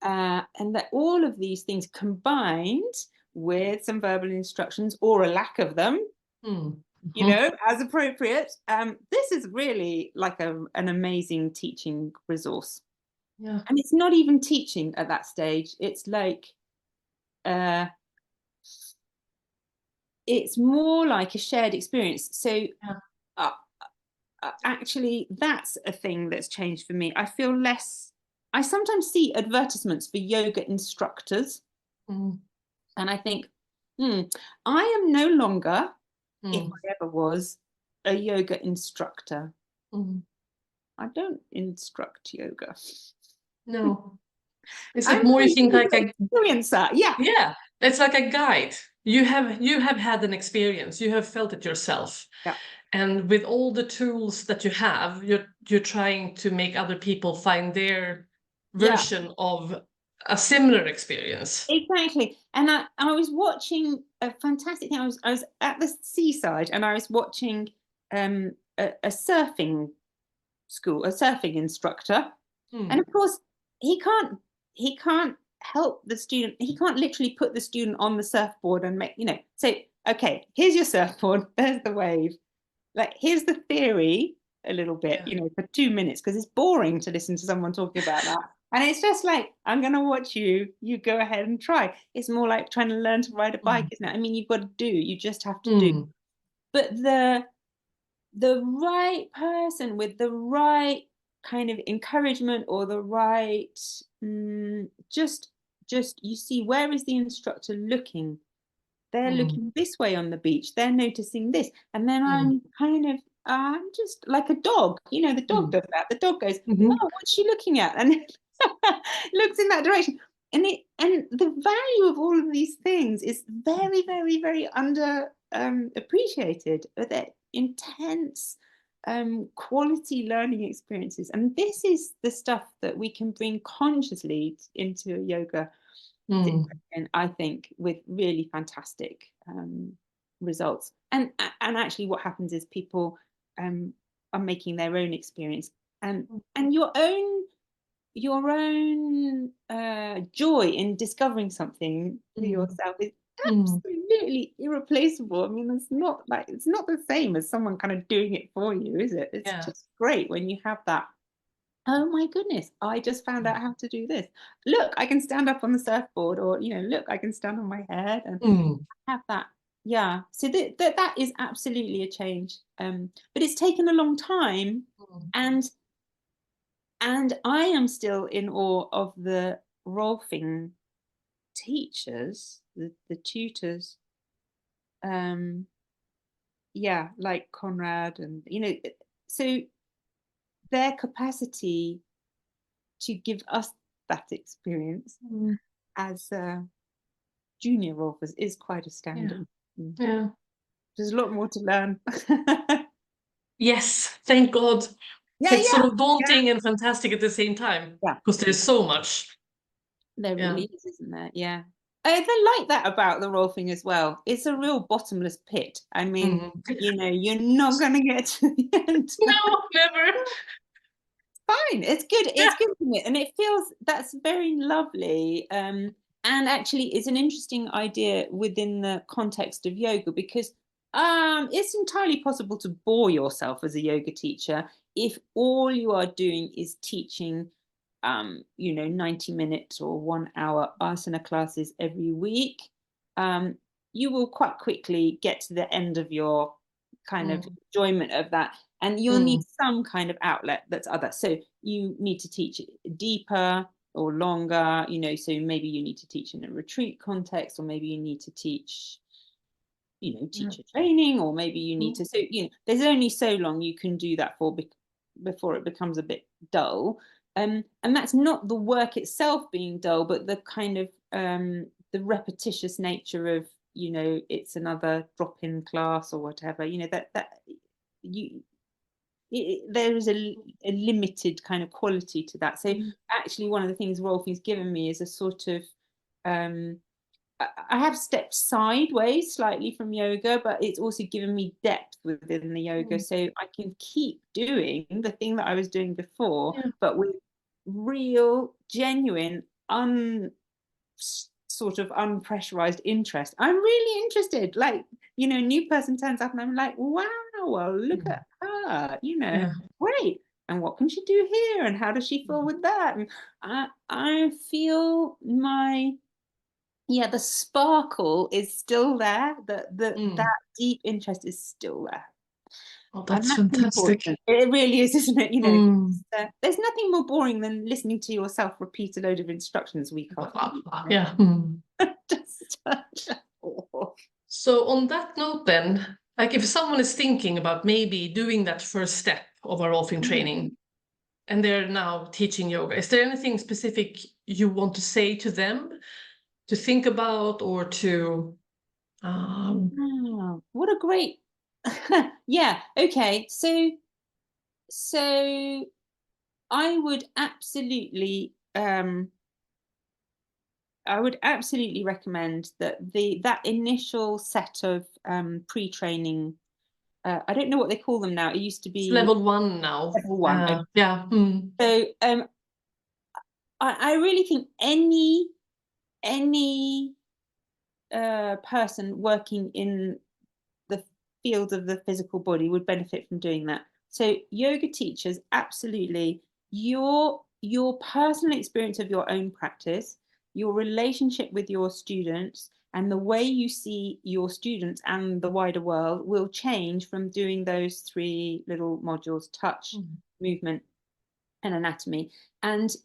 And that all of these things combined with some verbal instructions or a lack of them, you know, as appropriate, this is really like an amazing teaching resource. And it's not even teaching at that stage. It's like it's more like a shared experience. So actually, that's a thing that's changed for me. I feel less. I sometimes see advertisements for yoga instructors, and I think, I am no longer, if I ever was, a yoga instructor. I don't instruct yoga.
No. Is it more, you think, like a
experiencer? Yeah.
It's like a guide. You have had an experience. You have felt it yourself. And with all the tools that you have, you're trying to make other people find their version of a similar experience.
Exactly. And I was watching a fantastic thing. I was at the seaside, and I was watching a surfing school, a surfing instructor. And of course, he can't help the student. He can't literally put the student on the surfboard and say, okay, here's your surfboard, there's the wave. Like, here's the theory a little bit, for 2 minutes, because it's boring to listen to someone talking about that. And it's just like, I'm going to watch you go ahead and try. It's more like trying to learn to ride a bike, isn't it? I mean, you've got to do, you just have to do. But the right person with the right kind of encouragement, or the right, just you see, where is the instructor looking? They're looking this way on the beach. They're noticing this. And then I'm just like a dog. The dog does that. The dog goes, oh, what's she looking at? And looks in that direction. And the value of all of these things is very, very, very under appreciated. They're intense quality learning experiences. And this is the stuff that we can bring consciously into a yoga and I think with really fantastic results. And actually what happens is people are making their own experience, and your own joy in discovering something for yourself is absolutely irreplaceable. I mean, it's not the same as someone kind of doing it for you, is it? It's just great when you have that, oh my goodness, I just found out how to do this. Look, I can stand up on the surfboard, or look, I can stand on my head and have that. Yeah, so that is absolutely a change, but it's taken a long time, and I am still in awe of the Rolfing teachers, the tutors, like Conrad, and so their capacity to give us that experience as junior Rolfers is quite astounding.
Yeah.
There's a lot more to learn.
Yes, thank God.
Yeah,
It's sort of daunting and fantastic at the same time.
Yeah.
Because there's so much.
There really is, isn't there? Yeah. I like that about the Rolfing as well. It's a real bottomless pit. I mean, you're not going to get to the end.
No, never.
Fine. It's good. It's good, isn't it? And it feels that's very lovely. And actually, it's an interesting idea within the context of yoga, because it's entirely possible to bore yourself as a yoga teacher if all you are doing is teaching 90 minutes or 1 hour asana classes every week. You will quite quickly get to the end of your kind of enjoyment of that, and you'll need some kind of outlet that's other. So you need to teach deeper or longer, so maybe you need to teach in a retreat context, or maybe you need to teach teacher training, or maybe you need to, so there's only so long you can do that for before it becomes a bit dull. And that's not the work itself being dull, but the kind of the repetitious nature of it's another drop-in class or whatever, there is a limited kind of quality to that. So actually one of the things Rolfing's given me is a sort of I have stepped sideways slightly from yoga, but it's also given me depth within the yoga. So I can keep doing the thing that I was doing before, but with real, genuine, sort of unpressurized interest. I'm really interested. Like, new person turns up and I'm like, wow, well, look at her, great. And what can she do here? And how does she feel with that? And I feel the sparkle is still there. That deep interest is still there.
Oh, that's fantastic.
Important. It really is, isn't it? There's nothing more boring than listening to yourself repeat a load of instructions week after week.
Yeah. So on that note then, like if someone is thinking about maybe doing that first step of a Rolfing training, and they're now teaching yoga, is there anything specific you want to say to them to think about, or to
what a great okay, so I would absolutely recommend that that initial set of pre-training, I don't know what they call them now. It used to be
it's level 1 now.
Level 1. Okay.
Yeah.
So I really think any person working in the field of the physical body would benefit from doing that. So yoga teachers, absolutely, your personal experience of your own practice, your relationship with your students, and the way you see your students and the wider world will change from doing those 3 little modules: touch, movement, and anatomy. And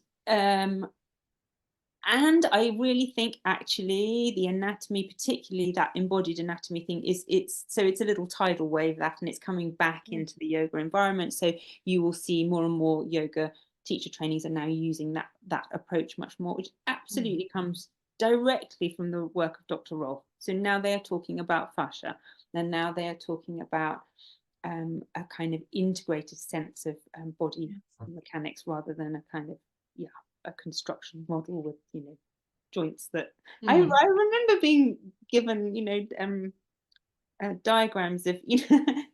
I really think actually the anatomy, particularly that embodied anatomy thing, it's a little tidal wave, that, and it's coming back into the yoga environment. So you will see more and more yoga teacher trainings are now using that approach much more, which absolutely comes directly from the work of Dr. Rolf. So now they are talking about fascia, and now they are talking about a kind of integrated sense of body mechanics, rather than a kind of a construction model with joints that I remember being given diagrams of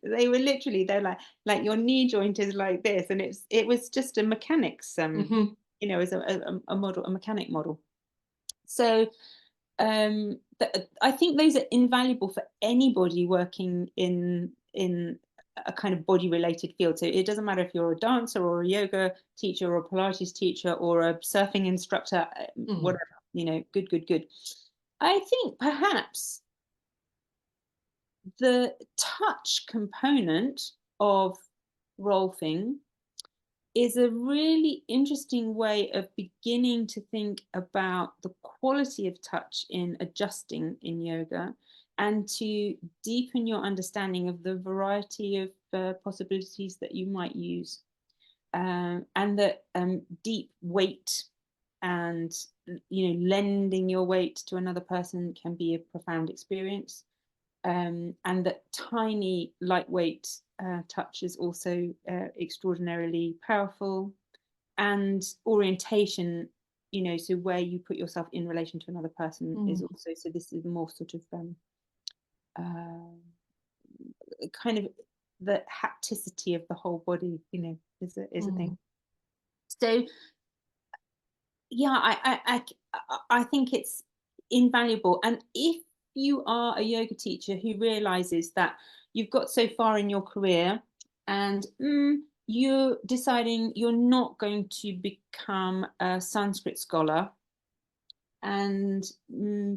they were literally, they're like your knee joint is like this, and it was just a mechanics as a model, a mechanic model. So I think those are invaluable for anybody working in a kind of body related field. So it doesn't matter if you're a dancer or a yoga teacher or a Pilates teacher or a surfing instructor, whatever, good. I think perhaps the touch component of Rolfing is a really interesting way of beginning to think about the quality of touch in adjusting in yoga, and to deepen your understanding of the variety of possibilities that you might use, and that deep weight and lending your weight to another person can be a profound experience, and that tiny lightweight touch is also extraordinarily powerful, and orientation, so where you put yourself in relation to another person is also, so this is more sort of kind of the hapticity of the whole body, is a thing. So yeah, I think it's invaluable. And if you are a yoga teacher who realizes that you've got so far in your career and you're deciding you're not going to become a Sanskrit scholar, and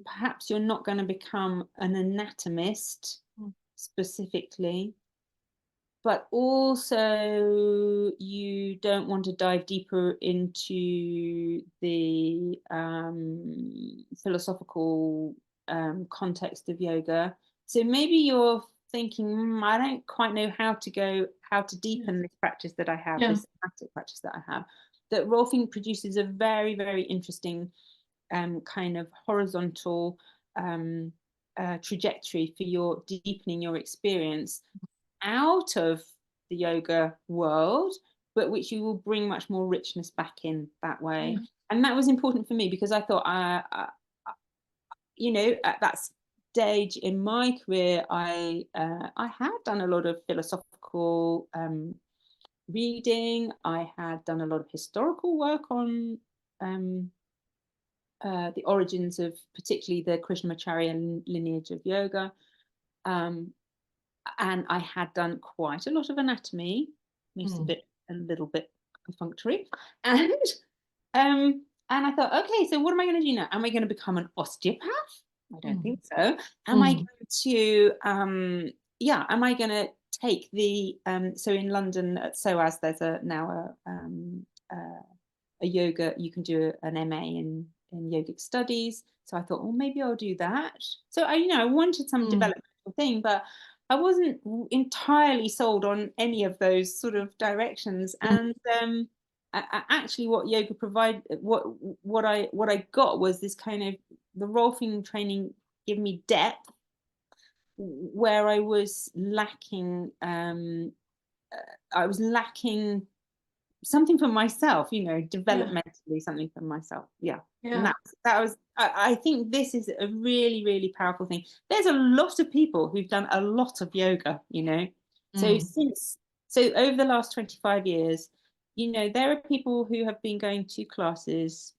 perhaps you're not going to become an anatomist specifically, but also you don't want to dive deeper into the philosophical context of yoga. So maybe you're thinking, I don't quite know how to deepen this practice that I have, this somatic practice that I have. That Rolfing produces a very, very interesting kind of horizontal trajectory for your deepening your experience out of the yoga world, but which you will bring much more richness back in that way. And that was important for me, because I thought, at that stage in my career, I had done a lot of philosophical reading. I had done a lot of historical work on the origins of particularly the Krishnamacharya lineage of yoga. And I had done quite a lot of anatomy, most of it a little bit perfunctory, and I thought, okay, so what am I going to do now? Am I going to become an osteopath? I don't think so. Am I going to am I going to take the so in London at SOAS there's now a yoga, you can do an MA in yogic studies. So I thought, well, maybe I'll do that. So I wanted some developmental thing, but I wasn't entirely sold on any of those sort of directions. And actually, what yoga provided, what I got was this kind of, the Rolfing training gave me depth where I was lacking. I was lacking something for myself, developmentally, something for myself. And that was, I think this is a really, really powerful thing. There's a lot of people who've done a lot of yoga, so over the last 25 years, there are people who have been going to classes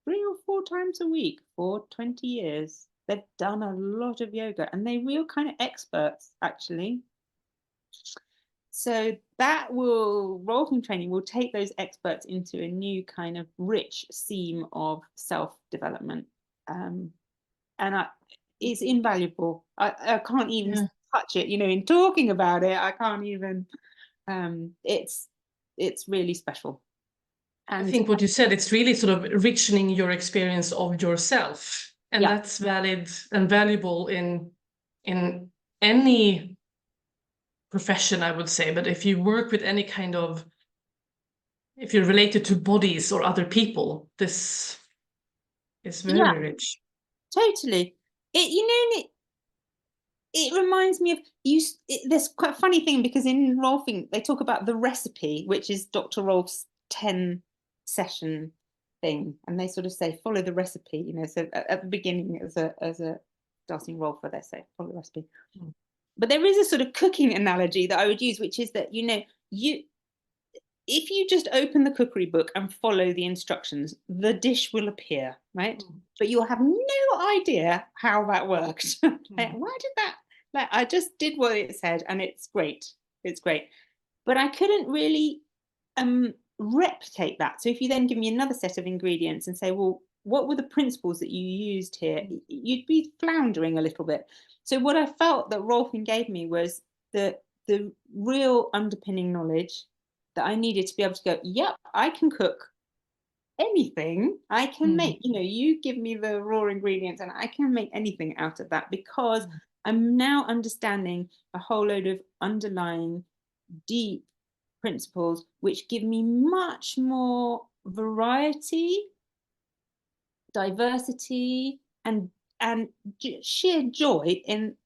3 or 4 times a week for 20 years. They've done a lot of yoga, and they're real kind of experts, actually. So Rolfing training will take those experts into a new kind of rich seam of self-development. And it's invaluable. I can't even touch it, in talking about it. I can't even, it's really special. And
I think what you said, it's really sort of richening your experience of yourself. And that's valid and valuable in any profession, I would say. But if you work with any kind of, if you're related to bodies or other people, this is very rich.
Totally. It reminds me of this quite funny thing, because in Rolfing they talk about the recipe, which is Dr. Rolf's 10 session thing, and they sort of say follow the recipe, so at the beginning as a starting Rolfer they say follow the recipe. But there is a sort of cooking analogy that I would use, which is that if you just open the cookery book and follow the instructions, the dish will appear, right? But you'll have no idea how that worked. Like, why did that? Like, I just did what it said, and it's great. It's great. But I couldn't really replicate that. So if you then give me another set of ingredients and say, well, what were the principles that you used here? You'd be floundering a little bit. So what I felt that Rolfing gave me was the real underpinning knowledge, that I needed to be able to go, yep, I can cook anything. I can make, you give me the raw ingredients and I can make anything out of that, because I'm now understanding a whole load of underlying deep principles which give me much more variety, diversity, and sheer joy in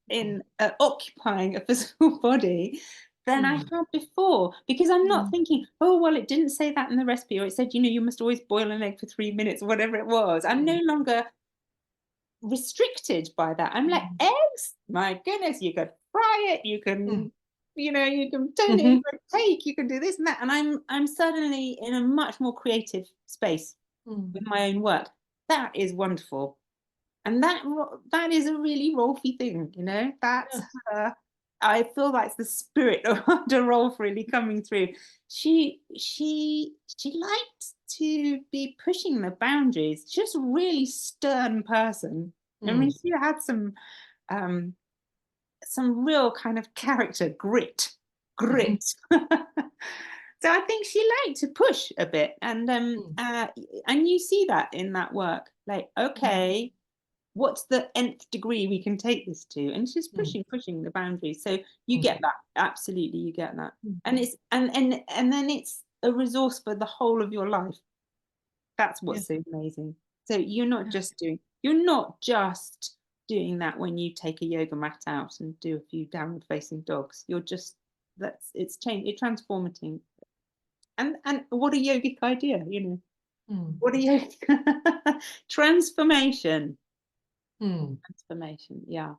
occupying a physical body than I had before, because I'm not thinking, oh, well, it didn't say that in the recipe, or it said, you must always boil an egg for 3 minutes, or whatever it was. I'm no longer restricted by that. I'm like, eggs, my goodness, you could fry it, you can you can turn it into a cake, you can do this and that, and I'm suddenly in a much more creative space with my own work. That is wonderful. And that is a really Rolfy thing, that's her. I feel that's the spirit of under Rolf really coming through. She liked to be pushing the boundaries. Just a really stern person. I mean, she had some real kind of character grit. So I think she liked to push a bit, and you see that in that work. Like, okay, what's the nth degree we can take this to? And she's pushing the boundaries. So you get that, absolutely, you get that. And it's and then it's a resource for the whole of your life. That's what's so amazing. So you're not just doing that when you take a yoga mat out and do a few downward facing dogs. It's transformating. And what a yogic idea, what a yogic transformation. Transformation, yeah.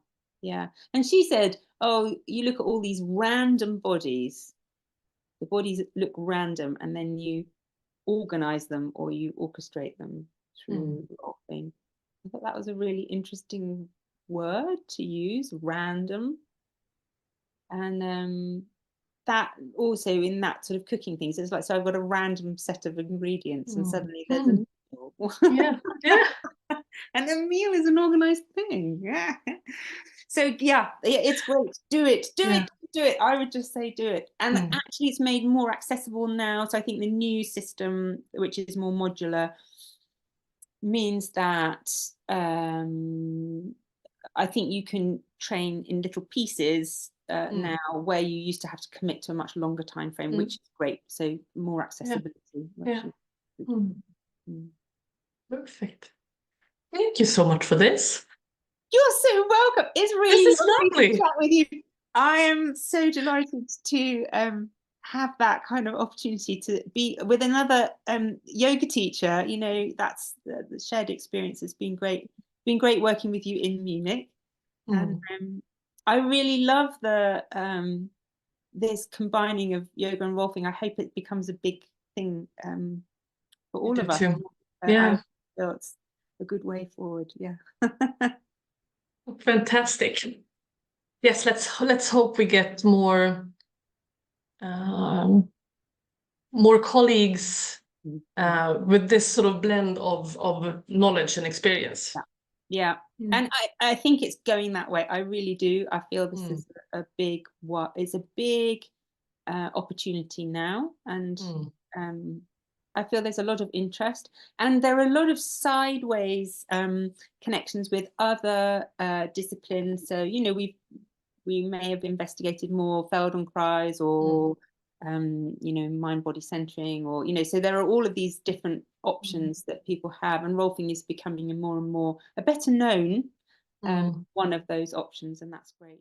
And she said, oh, you look at all these random bodies, the bodies look random, and then you organize them or you orchestrate them through Rolfing. I thought that was a really interesting word to use, random. And that also in that sort of cooking things, it's like, so I've got a random set of ingredients and suddenly there's a meal. And the meal is an organized thing. So it's great. Do it. I would just say do it. And actually it's made more accessible now. So I think the new system, which is more modular, means that I think you can train in little pieces now, where you used to have to commit to a much longer time frame, which is great. So more accessibility.
Perfect. Thank you so much for this.
You're so welcome. It's really
lovely
to chat with you. I am so delighted to have that kind of opportunity to be with another yoga teacher. That's the shared experience has been great. Been great working with you in Munich. And I really love this combining of yoga and Rolfing. I hope it becomes a big thing for all of us. I feel it's a good way forward.
Fantastic. Yes, let's hope we get more colleagues with this sort of blend of knowledge and experience.
And I think it's going that way. I really do. I feel this is a big opportunity now, and I feel there's a lot of interest, and there are a lot of sideways connections with other disciplines. So we may have investigated more Feldenkrais or mind body centering, or so there are all of these different options that people have, and Rolfing is becoming more and more a better known one of those options, and that's great.